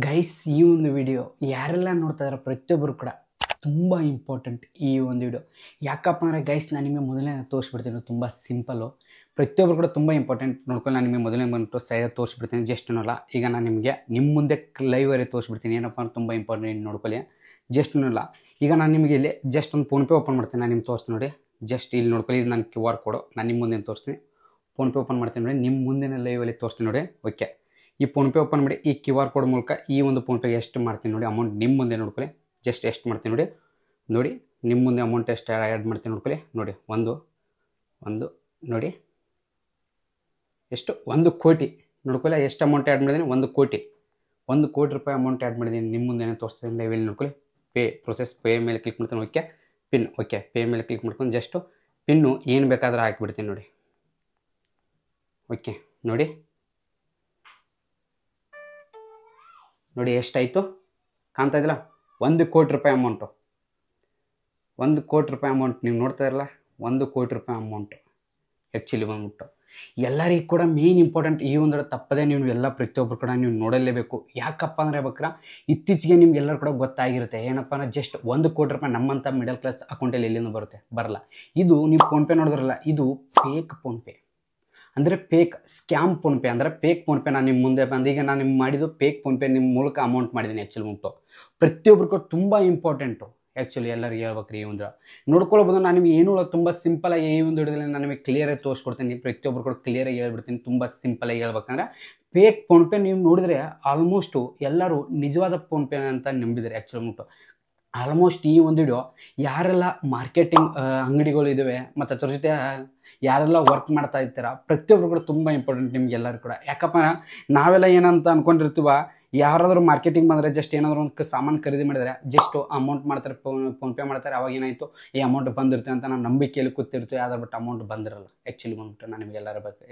Guys ಈ ಒಂದು video ಯಾರೆಲ್ಲ ನೋಡ್ತಾ ಇದ್ದಾರೆ ಪ್ರತಿಯೊಬ್ಬರು ಕೂಡ ತುಂಬ ಇಂಪಾರ್ಟೆಂಟ್ ಈ ಒಂದು ವಿಡಿಯೋ. ಯಾಕಪ್ಪ ಅಂದರೆ ಗೈಸ್ ನಾನು ನಿಮಗೆ ಮೊದಲೇ ತೋರಿಸ್ಬಿಡ್ತೀನಿ, ತುಂಬ ಸಿಂಪಲ್ಲು, ಪ್ರತಿಯೊಬ್ಬರು ಕೂಡ ತುಂಬ ಇಂಪಾರ್ಟೆಂಟ್ ನೋಡ್ಕೊಂಡು ನಾನು ನಿಮಗೆ ಮೊದಲೇ ಬಂದುಬಿಟ್ಟು ಸೈಡಲ್ಲಿ ತೋರಿಸ್ಬಿಡ್ತೀನಿ. ಜಸ್ಟ್ ಅನ್ನೋಲ್ಲ, ಈಗ ನಾನು ನಿಮಗೆ ನಿಮ್ಮ ಮುಂದೆ ಲೈವಲ್ಲಿ ತೋರಿಸ್ಬಿಡ್ತೀನಿ. ಏನಪ್ಪ ಅಂದ್ರೆ ತುಂಬ ಇಂಪಾರ್ಟೆಂಟ್ ನೋಡ್ಕೊಳ್ಳಿ. ಜಸ್ಟ್ ಅನ್ನೋಲ್ಲ, ಈಗ ನಾನು ನಿಮಗೆ ಇಲ್ಲಿ ಜಸ್ಟ್ ಒಂದು ಫೋನ್ಪೇ ಓಪನ್ ಮಾಡ್ತೀನಿ. ನಾನು ನಿಮ್ಗೆ ತೋರಿಸ್ತೀನಿ ನೋಡಿ. ಜಸ್ಟ್ ಇಲ್ಲಿ ನೋಡ್ಕೊಳ್ಳಿ, ಇದು ನನ್ನ QR ಕೋಡು. ನಾನು ನಿಮ್ಮ ಮುಂದೆ ತೋರಿಸ್ತೀನಿ. ಫೋನ್ಪೇ ಓಪನ್ ಮಾಡ್ತೀನಿ ನೋಡಿ, ನಿಮ್ಮ ಮುಂದಿನ ಲೈವಲ್ಲಿ ತೋರಿಸ್ತೀನಿ ನೋಡಿ. ಓಕೆ, ಈ ಫೋನ್ಪೇ ಓಪನ್ ಮಾಡಿ ಈ QR ಕೋಡ್ ಮೂಲಕ ಈ ಒಂದು ಫೋನ್ಪೇಗೆ ಎಷ್ಟು ಮಾಡ್ತೀನಿ ನೋಡಿ ಅಮೌಂಟ್ ನಿಮ್ಮ ಮುಂದೆ ನೋಡ್ಕೊಳ್ಳಿ. ಜಸ್ಟ್ ಎಷ್ಟು ಮಾಡ್ತೀನಿ ನೋಡಿ. ನೋಡಿ ನಿಮ್ಮ ಮುಂದೆ ಅಮೌಂಟ್ ಎಷ್ಟು ಆ್ಯಡ್ ಮಾಡ್ತೀನಿ ನೋಡ್ಕೊಳ್ಳಿ. ನೋಡಿ ಒಂದು ನೋಡಿ ಎಷ್ಟು 1 ಕೋಟಿ ನೋಡ್ಕೊಳ್ಳಿ. ಎಷ್ಟು ಅಮೌಂಟ್ ಆ್ಯಡ್ ಮಾಡಿದ್ದೀನಿ? 1 ಕೋಟಿ ರೂಪಾಯಿ ಅಮೌಂಟ್ ಆ್ಯಡ್ ಮಾಡಿದ್ದೀನಿ. ನಿಮ್ಮ ಮುಂದೆ ತೋರಿಸ್ತೀನಿ ಲೈವಲ್ಲಿ ನೋಡ್ಕೊಳ್ಳಿ. ಪ್ರೊಸೆಸ್ ಪೇ ಮೇಲೆ ಕ್ಲಿಕ್ ಮಾಡ್ತೀನಿ. ಓಕೆ, ಪಿನ್ ಓಕೆ ಪೇ ಮೇಲೆ ಕ್ಲಿಕ್ ಮಾಡ್ಕೊಂಡು ಜಸ್ಟು ಪಿನ್ನು ಏನು ಬೇಕಾದರೂ ಹಾಕಿಬಿಡ್ತೀನಿ ನೋಡಿ. ಓಕೆ ನೋಡಿ ಎಷ್ಟಾಯಿತು ಕಾಣ್ತಾ ಇದ್ದಿಲ್ಲ? 1 ಕೋಟಿ ರೂಪಾಯಿ ಅಮೌಂಟು. 1 ಕೋಟಿ ರೂಪಾಯಿ ಅಮೌಂಟ್ ನೀವು ನೋಡ್ತಾ ಇರಲ್ಲ, 1 ಕೋಟಿ ರೂಪಾಯಿ ಅಮೌಂಟು ಆ್ಯಕ್ಚುಲಿ ಬಂದ್ಬಿಟ್ಟು ಎಲ್ಲರಿಗೂ ಕೂಡ ಮೇನ್ ಇಂಪಾರ್ಟೆಂಟ್. ಈ ಒಂದು ತಪ್ಪದೇ ನೀವು ಎಲ್ಲ ಪ್ರತಿಯೊಬ್ಬರು ಕೂಡ ನೀವು ನೋಡಲೇಬೇಕು. ಯಾಕಪ್ಪ ಅಂದರೆ ಬೇಕಾರೆ ಇತ್ತೀಚೆಗೆ ನಿಮ್ಗೆಲ್ಲರೂ ಕೂಡ ಗೊತ್ತಾಗಿರುತ್ತೆ. ಏನಪ್ಪ ಅಂದರೆ ಜಸ್ಟ್ 1 ಕೋಟಿ ರೂಪಾಯಿ ನಮ್ಮಂಥ ಮಿಡಲ್ ಕ್ಲಾಸ್ ಅಕೌಂಟಲ್ಲಿ ಎಲ್ಲಿಂದ ಬರಲ್ಲ. ಇದು ನೀವು ಫೋನ್ಪೇ ನೋಡಿದ್ರಲ್ಲ, ಇದು ಫೇಕ್ ಫೋನ್ಪೇ ಅಂದರೆ ಫೇಕ್ ಸ್ಕ್ಯಾಮ್ ಫೋನ್ಪೇ ಅಂದರೆ ಫೇಕ್ ಫೋನ್ಪೇ. ನಾನು ನಿಮ್ಮ ಮುಂದೆ ಬಂದು ಈಗ ನಾನು ನಿಮ್ಗೆ ಮಾಡಿದ್ದು ಫೇಕ್ ಫೋನ್ಪೇ ನಿಮ್ಮ ಮೂಲಕ ಅಮೌಂಟ್ ಮಾಡಿದ್ದೀನಿ. ಆ್ಯಕ್ಚುಲಿ ಉಂಟು ಪ್ರತಿಯೊಬ್ಬರಿಗೂ ತುಂಬ ಇಂಪಾರ್ಟೆಂಟು. ಆ್ಯಕ್ಚುಲಿ ಎಲ್ಲರಿಗೆ ಹೇಳ್ಬೇಕ್ರಿ ಈ ಒಂದು ನೋಡ್ಕೊಳ್ಬೋದು. ನಾನು ನಿಮಗೆ ಏನೂ ತುಂಬ ಸಿಂಪಲಾಗಿ ಈ ಒಂದು ಹಿಡಿದಲ್ಲಿ ನಾನು ನಿಮಗೆ ಕ್ಲಿಯರಾಗಿ ತೋರಿಸ್ಕೊಡ್ತೀನಿ. ಪ್ರತಿಯೊಬ್ಬರು ಕೂಡ ಕ್ಲಿಯರಾಗಿ ಹೇಳ್ಬಿಡ್ತೀನಿ. ತುಂಬ ಸಿಂಪಲಾಗಿ ಹೇಳ್ಬೇಕಂದ್ರೆ ಫೇಕ್ ಫೋನ್ಪೇ ನೀವು ನೋಡಿದರೆ ಆಲ್ಮೋಸ್ಟು ಎಲ್ಲರೂ ನಿಜವಾದ ಫೋನ್ಪೇ ಅಂತ ನಂಬಿದ್ದಾರೆ. ಆ್ಯಕ್ಚುಲಿ ಉಂಟು ಆಲ್ಮೋಸ್ಟ್ ಈ ಒಂದು ವಿಡಿಯೋ ಯಾರೆಲ್ಲ ಮಾರ್ಕೆಟಿಂಗ್ ಅಂಗಡಿಗಳು ಇದ್ದಾವೆ ಮತ್ತು ಅದ್ರ ಜೊತೆ ಯಾರೆಲ್ಲ ವರ್ಕ್ ಮಾಡ್ತಾ ಇರ್ತೀರ ಪ್ರತಿಯೊಬ್ಬರು ಕೂಡ ತುಂಬ ಇಂಪಾರ್ಟೆಂಟ್ ನಿಮಗೆಲ್ಲರೂ ಕೂಡ. ಯಾಕಪ್ಪ ನಾವೆಲ್ಲ ಏನಂತ ಅಂದ್ಕೊಂಡಿರ್ತೀವ, ಯಾರಾದರೂ ಮಾರ್ಕೆಟಿಂಗ್ ಬಂದರೆ ಜಸ್ಟ್ ಏನಾದರೂ ಒಂದು ಸಾಮಾನು ಖರೀದಿ ಮಾಡಿದರೆ ಜಸ್ಟ್ ಅಮೌಂಟ್ ಮಾಡ್ತಾರೆ, ಫೋನ್ಪೇ ಮಾಡ್ತಾರೆ. ಅವಾಗ ಏನಾಯಿತು ಈ ಅಮೌಂಟ್ ಬಂದಿರುತ್ತೆ ಅಂತ ನಾವು ನಂಬಿಕೆಯಲ್ಲಿ ಕೂತಿರ್ತೀವಿ. ಆದರೆ ಬಟ್ ಅಮೌಂಟ್ ಬಂದಿರಲ್ಲ. ಆ್ಯಕ್ಚುಲಿ ಬಂದ್ಬಿಟ್ಟು ನಾನು ನಿಮಗೆ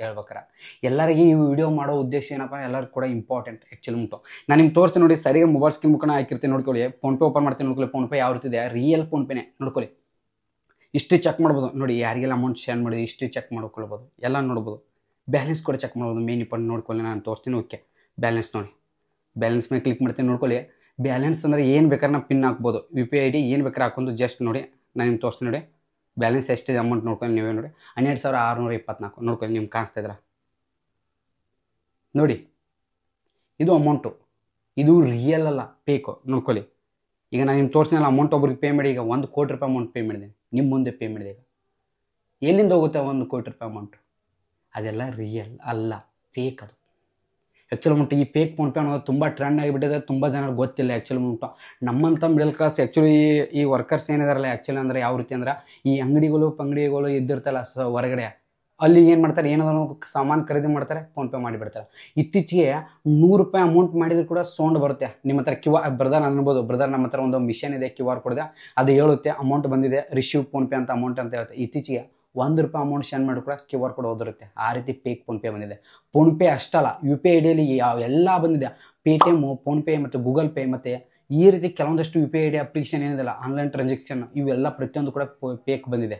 ಹೇಳ್ಬೇಕಾರೆ ಎಲ್ಲರಿಗೆ ಈ ವಿಡಿಯೋ ಮಾಡೋ ಉದ್ದೇಶ ಏನಪ್ಪ, ಎಲ್ಲರಿಗೂ ಕೂಡ ಇಂಪಾರ್ಟೆಂಟ್. ಆ್ಯಕ್ಚುಲಿ ಉಂಟು ನಾನು ನಿಮ್ಗೆ ತೋರಿಸ್ತೀನಿ ನೋಡಿ. ಸರಿಯಾಗಿ ಮೊಬೈಲ್ ಸ್ಕ್ರೀನ್ ಮುಖಾನ ಹಾಕಿರ್ತೀನಿ ನೋಡ್ಕೊಳ್ಳಿ. ಫೋನ್ಪೇ ಓಪನ್ ಮಾಡ್ತೀನಿ ನೋಡ್ಕೊಳ್ಳಿ. ಫೋನ್ಪೇ ಯಾವ ರೀತಿ ಇದೆ, ರಿಯಲ್ ಫೋನ್ಪೇನೇ ನೋಡ್ಕೊಳ್ಳಿ. ಇಷ್ಟು ಚೆಕ್ ಮಾಡ್ಬೋದು ನೋಡಿ. ಯಾರಿಗೆಲ್ಲ ಅಮೌಂಟ್ ಶೇರ್ ಮಾಡಿದೆ ಇಷ್ಟು ಚೆಕ್ ಮಾಡ್ಕೊಳ್ಬೋದು, ಎಲ್ಲ ನೋಡ್ಬೋದು. ಬ್ಯಾಲೆನ್ಸ್ ಕೂಡ ಚೆಕ್ ಮಾಡ್ಬೋದು. ಮೇನ್ ಇಂಪಾರ್ಟೆಂಟ್ ನೋಡ್ಕೊಳ್ಳಿ. ನಾನು ತೋರಿಸ್ತೀನಿ. ಓಕೆ, ಬ್ಯಾಲೆನ್ಸ್ ನೋಡಿ. ಬ್ಯಾಲೆನ್ಸ್ ಮೇಲೆ ಕ್ಲಿಕ್ ಮಾಡ್ತೀನಿ ನೋಡ್ಕೊಳ್ಳಿ. ಬ್ಯಾಲೆನ್ಸ್ ಅಂದರೆ ಏನು ಬೇಕಾದ್ರೆ ನಾವು ಪಿನ್ ಹಾಕ್ಬೋದು. UPI ID ಏನು ಬೇಕಾದ್ರೆ ಹಾಕೊಂಡು ಜಸ್ಟ್ ನೋಡಿ ನಾನು ನಿಮ್ಗೆ ತೋರಿಸ್ತೀನಿ ನೋಡಿ. ಬ್ಯಾಲೆನ್ಸ್ ಎಷ್ಟಿದೆ ಅಮೌಂಟ್ ನೋಡ್ಕೊಳ್ಳಿ. ನೀವೇ ನೋಡಿ 12,624 ನೋಡ್ಕೊಳ್ಳಿ. ನಿಮ್ಗೆ ಕಾಣಿಸ್ತಾ ಇದ್ರ ನೋಡಿ. ಇದು ಅಮೌಂಟು, ಇದು ರಿಯಲ್ ಅಲ್ಲ, ಫೇಕು ನೋಡ್ಕೊಳ್ಳಿ. ಈಗ ನಾನು ನಿಮ್ಗೆ ತೋರಿಸ್ತೀನಲ್ಲ ಅಮೌಂಟ್ ಒಬ್ರಿಗೆ ಪೇ ಮಾಡಿ. ಈಗ 1 ಕೋಟಿ ರೂಪಾಯಿ ಅಮೌಂಟ್ ಪೇ ಮಾಡಿದೆ, ನಿಮ್ಮ ಮುಂದೆ ಪೇ ಮಾಡಿದೆ. ಈಗ ಎಲ್ಲಿಂದ ಹೋಗುತ್ತೆ 1 ಕೋಟಿ ರೂಪಾಯಿ ಅಮೌಂಟು? ಅದೆಲ್ಲ ರಿಯಲ್ ಅಲ್ಲ, ಫೇಕ್. ಅದು ಆ್ಯಕ್ಚುಲಿ ಉಂಟು ಈ ಫೇಕ್ ಫೋನ್ಪೇ ಅನ್ನೋದು ತುಂಬ ಟ್ರೆಂಡ್ ಆಗಿಬಿಟ್ಟಿದೆ. ತುಂಬ ಜನರಿಗೆ ಗೊತ್ತಿಲ್ಲ. ಆ್ಯಕ್ಚುಲಿ ಉಂಟು ನಮ್ಮಂಥ ಮಿಡಲ್ ಕ್ಲಾಸ್ ಆ್ಯಕ್ಚುಲಿ ಈ ವರ್ಕರ್ಸ್ ಏನಿದಾರಲ್ಲ, ಆ್ಯಕ್ಚುಲಿ ಅಂದರೆ ಯಾವ ರೀತಿ ಅಂದ್ರೆ ಈ ಅಂಗಡಿಗಳು ಇದ್ದಿರ್ತಲ್ಲ ಹೊರಗಡೆ, ಅಲ್ಲಿ ಏನು ಮಾಡ್ತಾರೆ, ಏನಾದರೂ ಸಾಮಾನು ಖರೀದಿ ಮಾಡ್ತಾರೆ, ಫೋನ್ಪೇ ಮಾಡಿಬಿಡ್ತಾರೆ. ಇತ್ತೀಚೆಗೆ 100 ರೂಪಾಯಿ ಅಮೌಂಟ್ ಮಾಡಿದ್ರು ಕೂಡ ಸೌಂಡ್ ಬರುತ್ತೆ ನಿಮ್ಮ ಹತ್ರ. ಬ್ರದರ್ ಅನ್ಬೋದು, ಬ್ರದರ್ ನಮ್ಮ ಹತ್ರ ಒಂದು ಮಿಷನ್ ಇದೆ, QR ಕೊಡಿದೆ, ಅದು ಹೇಳುತ್ತೆ ಅಮೌಂಟ್ ಬಂದಿದೆ, ರಿಸೀವ್ ಫೋನ್ಪೇ ಅಂತ ಅಮೌಂಟ್ ಅಂತ ಹೇಳುತ್ತೆ. ಇತ್ತೀಚೆಗೆ 1 ರೂಪಾಯಿ ಅಮೌಂಟ್ ಸೆಂಡ್ ಮಾಡಿ ಕೂಡ QR ಕೋಡ್ ಓದಿರುತ್ತೆ. ಆ ರೀತಿ ಫೇಕ್ ಫೋನ್ಪೇ ಬಂದಿದೆ. ಫೋನ್ಪೇ ಅಷ್ಟಲ್ಲ, UPI IDಯಲ್ಲಿ ಎಲ್ಲ ಬಂದಿದೆ. ಪೇಟಿಎಮ್ಮು, ಫೋನ್ಪೇ ಮತ್ತು ಗೂಗಲ್ ಪೇ ಮತ್ತು ಈ ರೀತಿ ಕೆಲವೊಂದಷ್ಟು UPI ID ಅಪ್ಲಿಕೇಶನ್ ಏನಿದೆಲ್ಲ, ಆನ್ಲೈನ್ ಟ್ರಾನ್ಸಾಕ್ಷನ್, ಇವೆಲ್ಲ ಪ್ರತಿಯೊಂದು ಕೂಡ ಫೇಕ್ ಬಂದಿದೆ.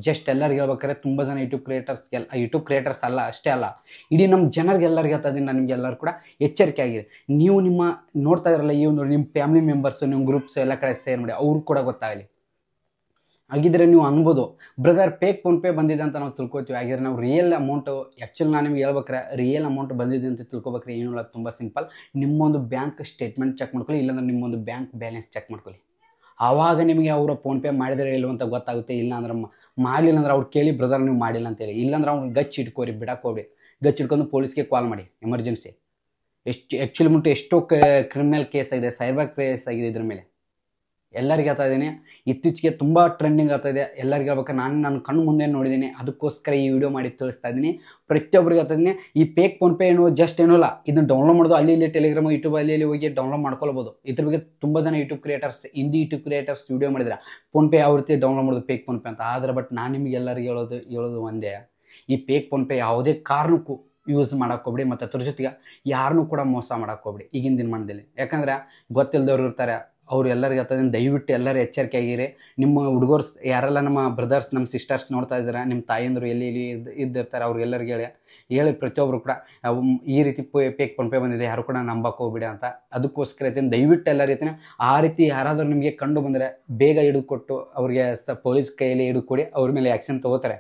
ಜಸ್ಟ್ ಎಲ್ಲರಿಗೆ ಹೇಳ್ಬೇಕಾದ್ರೆ ತುಂಬ ಜನ ಯೂಟ್ಯೂಬ್ ಕ್ರಿಯೇಟರ್ಸ್ ಅಲ್ಲ ಅಷ್ಟೇ ಅಲ್ಲ, ಇಡೀ ನಮ್ಮ ಜನರಿಗೆಲ್ಲರಿಗೆ ಹೇಳ್ತಾ ಇದ್ದೀನಿ. ನಾನು ನಿಮಗೆ ಎಲ್ಲರೂ ಕೂಡ ಎಚ್ಚರಿಕೆ ಆಗಿದೆ. ನೀವು ನಿಮ್ಮ ನೋಡ್ತಾ ಇರಲ್ಲ ಈ ಒಂದು ನಿಮ್ಮ ಫ್ಯಾಮಿಲಿ ಮೆಂಬರ್ಸು, ನಿಮ್ಮ ಗ್ರೂಪ್ಸ್ ಎಲ್ಲ ಕಡೆ ಶೇರ್ ಮಾಡಿ, ಅವ್ರು ಕೂಡ ಗೊತ್ತಾಗಲಿ. ಹಾಗಿದ್ರೆ ನೀವು ಅನ್ಬೋದು ಬ್ರದರ್ ಫೇಕ್ ಫೋನ್ಪೇ ಬಂದಿದೆ ಅಂತ ನಾವು ತಿಳ್ಕೊತೀವಿ. ಹಾಗಿದ್ರೆ ನಾವು ರಿಯಲ್ ಅಮೌಂಟು ಆ್ಯಕ್ಚುಲಿ ನಾನು ನಿಮ್ಗೆ ಹೇಳ್ಬೇಕಾರೆ ರಿಯಲ್ ಅಮೌಂಟ್ ಬಂದಿದೆ ಅಂತ ತಿಳ್ಕೊಬೇಕಾರೆ ಏನಿಲ್ಲ, ತುಂಬ ಸಿಂಪಲ್. ನಿಮ್ಮೊಂದು ಬ್ಯಾಂಕ್ ಸ್ಟೇಟ್ಮೆಂಟ್ ಚೆಕ್ ಮಾಡ್ಕೊಳ್ಳಿ, ಇಲ್ಲಾಂದ್ರೆ ನಿಮ್ಮೊಂದು ಬ್ಯಾಂಕ್ ಬ್ಯಾಲೆನ್ಸ್ ಚೆಕ್ ಮಾಡ್ಕೊಳ್ಳಿ. ಆವಾಗ ನಿಮಗೆ ಅವರು ಫೋನ್ಪೇ ಮಾಡಿದರೆ ಇಲ್ವ ಅಂತ ಗೊತ್ತಾಗುತ್ತೆ. ಇಲ್ಲ ಅಂದ್ರೆ ಮಾಡಲಿಲ್ಲ ಅಂದ್ರೆ ಅವ್ರು ಕೇಳಿ ಬ್ರದರ್ ನೀವು ಮಾಡಿಲ್ಲ ಅಂತೇಳಿ. ಇಲ್ಲಾಂದ್ರೆ ಅವ್ರು ಗಚ್ಚಿ ಇಟ್ಕೋರಿ, ಬಿಡಕ್ಕೆ ಗಚ್ಚಿ ಇಟ್ಕೊಂಡು ಪೊಲೀಸ್ಗೆ ಕಾಲ್ ಮಾಡಿ, ಎಮರ್ಜೆನ್ಸಿ. ಆ್ಯಕ್ಚುಲಿ ಮುಟ್ಟು ಎಷ್ಟೋ ಕ್ರಿಮಿನಲ್ ಕೇಸ್ ಆಗಿದೆ, ಸೈಬರ್ ಕೇಸ್ ಆಗಿದೆ ಇದ್ರ ಮೇಲೆ. ಎಲ್ಲರಿಗೆ ಹೇಳ್ತಾ ಇದ್ದೀನಿ, ಇತ್ತೀಚೆಗೆ ತುಂಬ ಟ್ರೆಂಡಿಂಗ್ ಆಗ್ತಾ ಇದೆ. ಎಲ್ಲರಿಗೆ ಹೇಳ್ಬೇಕಾದ್ರೆ ನಾನು ನನ್ನ ಕಣ್ಣು ಮುಂದೆ ನೋಡಿದ್ದೀನಿ, ಅದಕ್ಕೋಸ್ಕರ ಈ ವಿಡಿಯೋ ಮಾಡಿ ತಿಳಿಸ್ತಾ ಇದ್ದೀನಿ. ಪ್ರತಿಯೊಬ್ಬರಿಗೆ ಹೇಳ್ತಾ ಇದ್ದೀನಿ, ಈ ಫೇಕ್ ಫೋನ್ಪೇ ಜಸ್ಟ್ ಏನೂ ಇಲ್ಲ. ಇದನ್ನು ಡೌನ್ಲೋಡ್ ಮಾಡೋದು ಅಲ್ಲಿ ಇಲ್ಲಿ ಟೆಲಿಗ್ರಾಮ್, ಯೂಟ್ಯೂಬ್ ಅಲ್ಲಿ ಹೋಗಿ ಡೌನ್ಲೋಡ್ ಮಾಡ್ಕೊಳ್ಬೋದು. ಇದ್ರ ಬಗ್ಗೆ ತುಂಬ ಜನ ಹಿಂದಿ ಯೂಟ್ಯೂಬ್ ಕ್ರಿಯೇಟರ್ಸ್ ವಿಡಿಯೋ ಮಾಡಿದ್ರೆ ಫೋನ್ಪೇ ಯಾವ ರೀತಿ ಡೌನ್ಲೋಡ್ ಮಾಡೋದು ಫೇಕ್ ಫೋನ್ಪೇ ಅಂತ. ಆದರೆ ಬಟ್ ನಾನು ನಿಮಗೆ ಎಲ್ಲರಿಗೆ ಹೇಳೋದು ಒಂದೇ, ಈ ಫೇಕ್ ಫೋನ್ಪೇ ಯಾವುದೇ ಕಾರಣಕ್ಕೂ ಯೂಸ್ ಮಾಡೋಕ್ಕೋಗ್ಬಿಡಿ. ಮತ್ತು ಅದ್ರ ಜೊತೆಗೆ ಯಾರನ್ನೂ ಕೂಡ ಮೋಸ ಮಾಡೋಕ್ಕೋಗ್ಬಿಡಿ ಈಗಿನ ದಿನಮಾನದಲ್ಲಿ. ಯಾಕಂದರೆ ಗೊತ್ತಿಲ್ಲದವ್ರು ಇರ್ತಾರೆ, ಅವ್ರು ಎಲ್ಲರಿಗೆ ಆಗ್ತದೆ ದಯವಿಟ್ಟು ಎಲ್ಲರೂ ಎಚ್ಚರಿಕೆ ಆಗಿರಿ. ನಿಮ್ಮ ಹುಡುಗರು ಯಾರೆಲ್ಲ ನಮ್ಮ ಬ್ರದರ್ಸ್ ನಮ್ಮ ಸಿಸ್ಟರ್ಸ್ ನೋಡ್ತಾ ಇದ್ದಾರೆ, ನಿಮ್ಮ ತಾಯಂದರು ಎಲ್ಲಿ ಇದ್ದಿರ್ತಾರೆ ಅವ್ರಿಗೆಲ್ಲರಿಗೆ ಹೇಳಿ ಪ್ರತಿಯೊಬ್ಬರು ಕೂಡ ಈ ರೀತಿ ಫೇಕ್ ಫೋನ್ಪೇ ಬಂದಿದೆ, ಯಾರು ಕೂಡ ನಂಬಕ್ಕೆ ಹೋಗ್ಬಿಡಿ ಅಂತ. ಅದಕ್ಕೋಸ್ಕರ ಐತೀನಿ ದಯವಿಟ್ಟು ಎಲ್ಲ ರೀತಿನ ಆ ರೀತಿ ಯಾರಾದರೂ ನಿಮಗೆ ಕಂಡು ಬಂದರೆ ಬೇಗ ಹಿಡಿದು ಕೊಟ್ಟು ಅವ್ರಿಗೆ ಪೊಲೀಸ್ ಕೈಯಲ್ಲಿ ಹಿಡಿದು ಕೊಡಿ, ಅವ್ರ ಮೇಲೆ ಆ್ಯಕ್ಷನ್ ತೊಗೋತಾರೆ,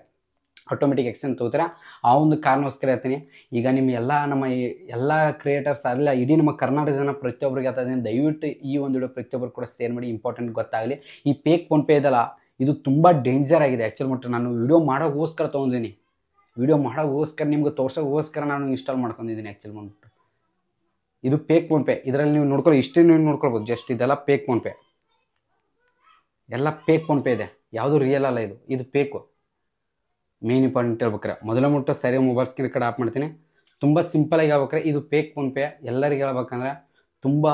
ಆಟೋಮೆಟಿಕ್ ಆ್ಯಕ್ಷನ್ ತೊಗೋತಾರೆ. ಆ ಒಂದು ಕಾರಣಕ್ಕೋಸ್ಕರ ಹೇಳ್ತೀನಿ. ಈಗ ನಿಮ್ಮ ನಮ್ಮ ಎಲ್ಲ ಕ್ರಿಯೇಟರ್ಸ್ ಅಲ್ಲ, ಇಡೀ ನಮ್ಮ ಕರ್ನಾಟಕ ಜನ ಪ್ರತಿಯೊಬ್ಬರಿಗೆ ಆಗ್ತದೆ, ದಯವಿಟ್ಟು ಈ ಒಂದು ವಿಡಿಯೋ ಪ್ರತಿಯೊಬ್ಬರು ಕೂಡ ಶೇರ್ ಮಾಡಿ, ಇಂಪಾರ್ಟೆಂಟ್ ಗೊತ್ತಾಗಲಿ. ಈ ಫೇಕ್ ಫೋನ್ಪೇ ಇದಲ್ಲ, ಇದು ತುಂಬ ಡೇಂಜರ್ ಆಗಿದೆ. ಆ್ಯಕ್ಚುಲಿ ಮಟ್ಟ ನಾನು ವಿಡಿಯೋ ಮಾಡೋಕ್ಕೋಸ್ಕರ ತೊಗೊಂಡಿದ್ದೀನಿ, ವಿಡಿಯೋ ಮಾಡೋಕ್ಕೋಸ್ಕರ ನಿಮ್ಗೆ ತೋರ್ಸೋಕ್ಕೋಸ್ಕರ ನಾನು ಇನ್ಸ್ಟಾಲ್ ಮಾಡ್ಕೊಂಡಿದ್ದೀನಿ. ಆ್ಯಕ್ಚುಲಿ ಬಂದ್ಬಿಟ್ಟು ಇದು ಫೇಕ್ ಫೋನ್ಪೇ. ಇದರಲ್ಲಿ ನೀವು ನೋಡ್ಕೊಳ್ಳಿ, ಇಷ್ಟೇ ನೀವು ನೋಡ್ಕೊಳ್ಬೋದು. ಜಸ್ಟ್ ಇದೆಲ್ಲ ಫೇಕ್ ಫೋನ್ಪೇ, ಎಲ್ಲ ಫೇಕ್ ಫೋನ್ಪೇ ಇದೆ, ಯಾವುದು ರಿಯಲ್ ಅಲ್ಲ. ಇದು ಫೇಕು. ಮೇನ್ ಇಂಪಾರ್ಟೆಂಟ್ ಹೇಳ್ಬೇಕಾರೆ ಮೊದಲ ಮುಟ್ಟು ಸರಿ ಮೊಬೈಲ್ ಸ್ಕ್ರೀನ್ ಕಡೆ ಆಫ್ ಮಾಡ್ತೀನಿ. ತುಂಬ ಸಿಂಪಲಾಗಿ ಹೇಳ್ಬೇಕಾರೆ ಇದು ಫೇಕ್ ಫೋನ್ಪೇ. ಎಲ್ಲರಿಗೆ ಹೇಳ್ಬೇಕಂದ್ರೆ ತುಂಬ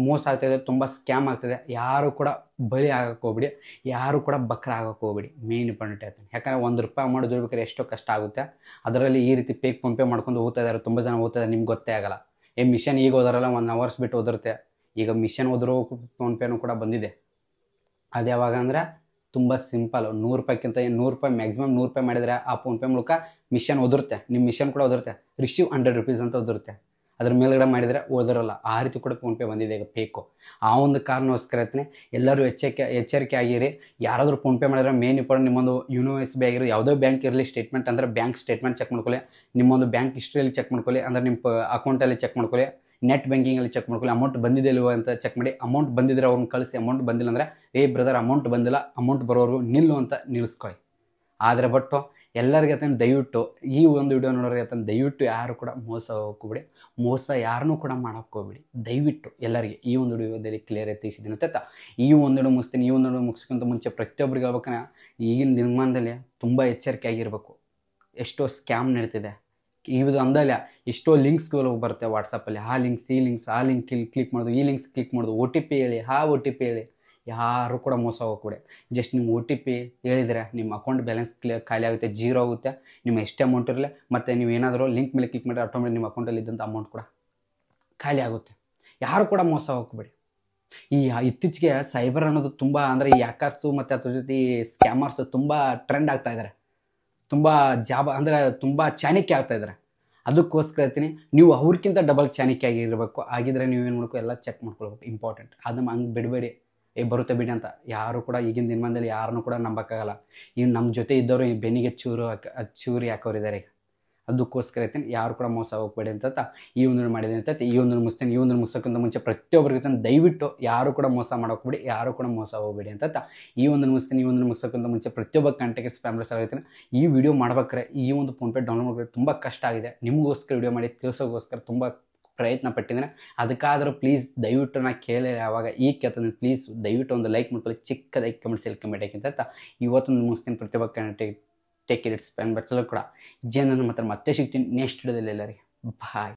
ಮೋಸ ಆಗ್ತಾಯಿದೆ, ತುಂಬ ಸ್ಕ್ಯಾಮ್ ಆಗ್ತಿದೆ. ಯಾರು ಕೂಡ ಬಲಿ ಆಗಕ್ಕೆ ಹೋಗ್ಬಿಡಿ, ಯಾರು ಕೂಡ ಬಕ್ರ ಆಗಕ್ಕೆ ಹೋಗ್ಬಿಡಿ. ಮೇನ್ ಇಂಪಾರ್ಟೆಂಟ್ ಹೇಳ್ತೀನಿ. ಯಾಕಂದರೆ ₹1 ಅಮೌಂಟ್ ದುಡ್ಬೇಕಾದ್ರೆ ಎಷ್ಟೋ ಕಷ್ಟ ಆಗುತ್ತೆ. ಅದರಲ್ಲಿ ಈ ರೀತಿ ಫೇಕ್ ಫೋನ್ಪೇ ಮಾಡ್ಕೊಂಡು ಹೋಗ್ತಾ ಇದ್ದಾರೆ, ತುಂಬ ಜನ ಹೋಗ್ತಾ ಇದ್ದಾರೆ, ನಿಮ್ಗೆ ಗೊತ್ತೇ ಆಗಲ್ಲ. ಮಿಷನ್ ಈಗ ಹೋದಾರಲ್ಲ 1 ಅವರ್ಸ್ ಬಿಟ್ಟು ಓದಿರುತ್ತೆ. ಈಗ ಮಿಷನ್ ಹೋದ್ರೂ ಫೋನ್ಪೇನೂ ಕೂಡ ಬಂದಿದೆ. ಅದು ಯಾವಾಗ ಅಂದರೆ ತುಂಬ ಸಿಂಪಲ್. ₹100ಕ್ಕಿಂತ ₹100 ಮ್ಯಾಕ್ಸಿಮಮ್ ₹100 ಮಾಡಿದರೆ ಆ ಫೋನ್ಪೇ ಮೂಲಕ ಮಿಷನ್ ಓದಿರುತ್ತೆ, ನಿಮ್ಮ ಮಿಷನ್ ಕೂಡ ಓದಿರುತ್ತೆ. ರಿಸೀವ್ ₹100 ಅಂತ ಓದಿರುತ್ತೆ. ಅದ್ರ ಮೇಲ್ಗಡೆ ಮಾಡಿದರೆ ಓದಿರಲ್ಲ. ಆ ರೀತಿ ಕೂಡ ಫೋನ್ಪೇ ಬಂದಿದೆ ಈಗ ಫೇಕು. ಆ ಒಂದು ಕಾರಣಕ್ಕೋಸ್ಕರ ಇರ್ತೀನಿ, ಎಲ್ಲರೂ ಎಚ್ಚರಿಕೆ ಆಗಿರಿ. ಯಾರಾದರೂ ಫೋನ್ಪೇ ಮಾಡಿದ್ರೆ ಮೇನ್ ಇಂಪಾರ್ಟೆಂಟ್ ನಿಮ್ಮೊಂದು SBI ಆಗಿರೋ ಯಾವುದೋ ಬ್ಯಾಂಕ್ ಇರಲಿ, ಸ್ಟೇಟ್ಮೆಂಟ್ ಅಂದರೆ ಬ್ಯಾಂಕ್ ಸ್ಟೇಟ್ಮೆಂಟ್ ಚೆಕ್ ಮಾಡ್ಕೊಳ್ಳಿ, ನಿಮ್ಮೊಂದು ಬ್ಯಾಂಕ್ ಹಿಸ್ಟ್ರಿಯಲ್ಲಿ ಚೆಕ್ ಮಾಡ್ಕೊಳ್ಳಿ, ಅಂದರೆ ನಿಮ್ಮ ಅಕೌಂಟಲ್ಲಿ ಚೆಕ್ ಮಾಡ್ಕೊಳ್ಳಿ, ನೆಟ್ ಬ್ಯಾಂಕಿಂಗಲ್ಲಿ ಚೆಕ್ ಮಾಡ್ಕೊಳ್ಳಿ. ಅಮೌಂಟ್ ಬಂದಿದೆ ಇಲ್ವೋ ಅಂತ ಚೆಕ್ ಮಾಡಿ. ಅಮೌಂಟ್ ಬಂದಿದ್ರೆ ಅವ್ರನ್ನ ಕಳಿಸಿ, ಅಮೌಂಟ್ ಬಂದಿಲ್ಲ ಅಂದರೆ ಬ್ರದರ್ ಅಮೌಂಟ್ ಬಂದಿಲ್ಲ, ಅಮೌಂಟ್ ಬರೋವರೆಗೂ ನಿಲ್ಲು ಅಂತ ನಿಲ್ಲಿಸ್ಕೊಳ್ಳಿ. ಆದರೆ ಬಟ್ಟು ಎಲ್ಲರಿಗೆ ದಯವಿಟ್ಟು ಈ ಒಂದು ವಿಡಿಯೋ ನೋಡೋರಿಗೆ ದಯವಿಟ್ಟು ಯಾರು ಕೂಡ ಮೋಸ ಹೋಗ್ಕೋಬಿಡಿ, ಮೋಸ ಯಾರನ್ನೂ ಕೂಡ ಮಾಡೋಕ್ಕೆ ಹೋಗ್ಬಿಡಿ. ದಯವಿಟ್ಟು ಎಲ್ಲರಿಗೆ ಈ ಒಂದು ವಿಡಿಯೋದಲ್ಲಿ ಕ್ಲಿಯರ್ ತಿಳಿಸಿದ್ದೀನಿ ಅಂತ. ಈ ಒಂದು ವಿಡಿಯೋ ಮುಗಿಸ್ತೀನಿ. ಈ ಒಂದು ವಿಡಿಯೋ ಮುಗಿಸ್ಕೊಂತ ಮುಂಚೆ ಪ್ರತಿಯೊಬ್ಬರಿಗೆ ಹೇಳ್ಬೇಕಂದ್ರೆ ಈಗಿನ ದಿನಮಾನದಲ್ಲಿ ತುಂಬ ಎಚ್ಚರಿಕೆ ಆಗಿರಬೇಕು. ಎಷ್ಟೋ ಸ್ಕ್ಯಾಮ್ ನಡೀತಿದೆ. ಇದು ಅಂದಲ್ಲ, ಎಷ್ಟೋ ಲಿಂಕ್ಸ್ಗಳು ಬರುತ್ತೆ ವಾಟ್ಸಪ್ಪಲ್ಲಿ. ಆ ಲಿಂಕ್ಸ್, ಈ ಲಿಂಕ್ಸ್, ಆ ಲಿಂಕ್ ಇಲ್ಲಿ ಕ್ಲಿಕ್ ಮಾಡೋದು, ಈ ಲಿಂಕ್ಸ್ ಕ್ಲಿಕ್ ಮಾಡೋದು, OTP ಹೇಳಿ, OTP ಹೇಳಿ. ಯಾರು ಕೂಡ ಮೋಸ ಹೋಗ್ಬಿಡಿ. ಜಸ್ಟ್ ನಿಮ್ಮ OTP ಹೇಳಿದರೆ ನಿಮ್ಮ ಅಕೌಂಟ್ ಬ್ಯಾಲೆನ್ಸ್ ಖಾಲಿ ಆಗುತ್ತೆ, 0 ಆಗುತ್ತೆ. ನಿಮ್ಮ ಎಷ್ಟೇ ಅಮೌಂಟ್ ಇರಲಿ, ಮತ್ತು ನೀವು ಏನಾದರೂ ಲಿಂಕ್ ಮೇಲೆ ಕ್ಲಿಕ್ ಮಾಡಿದ್ರೆ ಆಟೋಮೆಟಿಕ್ ನಿಮ್ಮ ಅಕೌಂಟಲ್ಲಿ ಇದ್ದಂಥ ಅಮೌಂಟ್ ಕೂಡ ಖಾಲಿ ಆಗುತ್ತೆ. ಯಾರು ಕೂಡ ಮೋಸ ಹೋಗ್ಬಿಡಿ. ಈ ಇತ್ತೀಚೆಗೆ ಸೈಬರ್ ಅನ್ನೋದು ತುಂಬ ಅಂದರೆ ಈ ಹ್ಯಾಕರ್ಸು ಮತ್ತು ಅದ್ರ ಜೊತೆ ಈ ಸ್ಕ್ಯಾಮರ್ಸು ತುಂಬ ಟ್ರೆಂಡ್ ಆಗ್ತಾ ಇದ್ದಾರೆ. ತುಂಬ ಅಂದರೆ ತುಂಬ ಚಾಣಕ್ಯ ಆಗ್ತಾಯಿದ್ದಾರೆ. ಅದಕ್ಕೋಸ್ಕರ ಹೇಳ್ತೀನಿ, ನೀವು ಅವ್ರಿಗಿಂತ ಡಬಲ್ ಚಾಣಕ್ಯ ಆಗಿರಬೇಕು. ಆಗಿದ್ರೆ ನೀವೇನು ಮಾಡಬೇಕು, ಎಲ್ಲ ಚೆಕ್ ಮಾಡ್ಕೊಳ್ಬೇಕು. ಇಂಪಾರ್ಟೆಂಟ್. ಅದನ್ನು ಹಂಗೆ ಬಿಡಬೇಡಿ, ಬರುತ್ತೆ ಬಿಡಿ ಅಂತ. ಯಾರು ಕೂಡ ಈಗಿನ ದಿನಮಾನದಲ್ಲಿ ಯಾರನ್ನೂ ಕೂಡ ನಂಬೋಕ್ಕಾಗಲ್ಲ. ಇನ್ನು ನಮ್ಮ ಜೊತೆ ಇದ್ದವರು ಈ ಬೆನ್ನಿಗೆ ಚೂರಿ ಹಾಕೋರಿದ್ದಾರೆ ಈಗ. ಅದಕ್ಕೋಸ್ಕರ ಹೇಳ್ತೀನಿ, ಯಾರು ಕೂಡ ಮೋಸ ಹೋಗ್ಬೇಡಿ ಅಂತ ಈ ಒಂದು ಮಾಡಿದ್ದೀನಿ ಅಂತ. ಈ ಒಂದು ಮುಗಿಸ್ತೀನಿ. ಈ ಒಂದು ಮುಗಿಸೋಕ್ಕಿಂತ ಮುಂಚೆ ಪ್ರತಿಯೊಬ್ಬರಿಗೆ ದಯವಿಟ್ಟು ಯಾರು ಕೂಡ ಮೋಸ ಮಾಡೋಕ್ಬಿಡಿ, ಯಾರು ಕೂಡ ಮೋಸ ಹೋಗ್ಬೇಡಿ ಅಂತ ಈ ಒಂದು ಮುಗಿಸ್ತೀನಿ. ಈ ಒಂದು ಮುಗಿಸೋಕ್ಕಿಂತ ಮುಂಚೆ ಪ್ರತಿಯೊಬ್ಬ ಕಾಂಟ್ಯಾಕ್ಟ್ಸ್ ಫ್ಯಾಮಿಲೀಸ್ ಹೇಳ್ತೀನಿ, ಈ ವಿಡಿಯೋ ಮಾಡ್ಬೇಕಾರೆ ಈ ಒಂದು ಫೋನ್ಪೇ ಡೌನ್ಲೋಡ್ ಮಾಡಬೇಕು ತುಂಬ ಕಷ್ಟ ಆಗಿದೆ. ನಿಮಗೋಸ್ಕರ ವಿಡಿಯೋ ಮಾಡಿ ತಿಳಿಸೋಗೋಸ್ಕರ ತುಂಬ ಪ್ರಯತ್ನ ಪಟ್ಟಿದ್ದೀನಿ. ಅದಕ್ಕಾದರೂ ಪ್ಲೀಸ್ ದಯವಿಟ್ಟು ನಾನು ಕೇಳಿ ಯಾವಾಗ ಈಗ ಕೇಳ್ತೀನಿ, ಪ್ಲೀಸ್ ದಯವಿಟ್ಟು ಒಂದು ಲೈಕ್ ಮಾಡ್ಕೊಳ್ಳಿ, ಚಿಕ್ಕದಾಗಿ ಕಮೆಂಟ್ಸಲ್ಲಿ ಕಮೆಂಟ್ ಹಾಕಿಂತ ಇವತ್ತೊಂದು ಮುಗಿಸ್ತೀನಿ. ಪ್ರತಿಯೊಬ್ಬ ಟೇಕ್ ಕೇರ್, ಇಟ್ಸ್ ಸ್ಪೆಂಡ್ ಬಟ್ಸಲ್ಲೂ ಕೂಡ ಜೇನನ್ನು ಮತ್ತೆ ಸಿಗ್ತೀನಿ ನೆಕ್ಸ್ಟ್ ವಿಡಿಯೋದಲ್ಲಿ. ಎಲ್ಲರಿಗೆ ಬಾಯ್.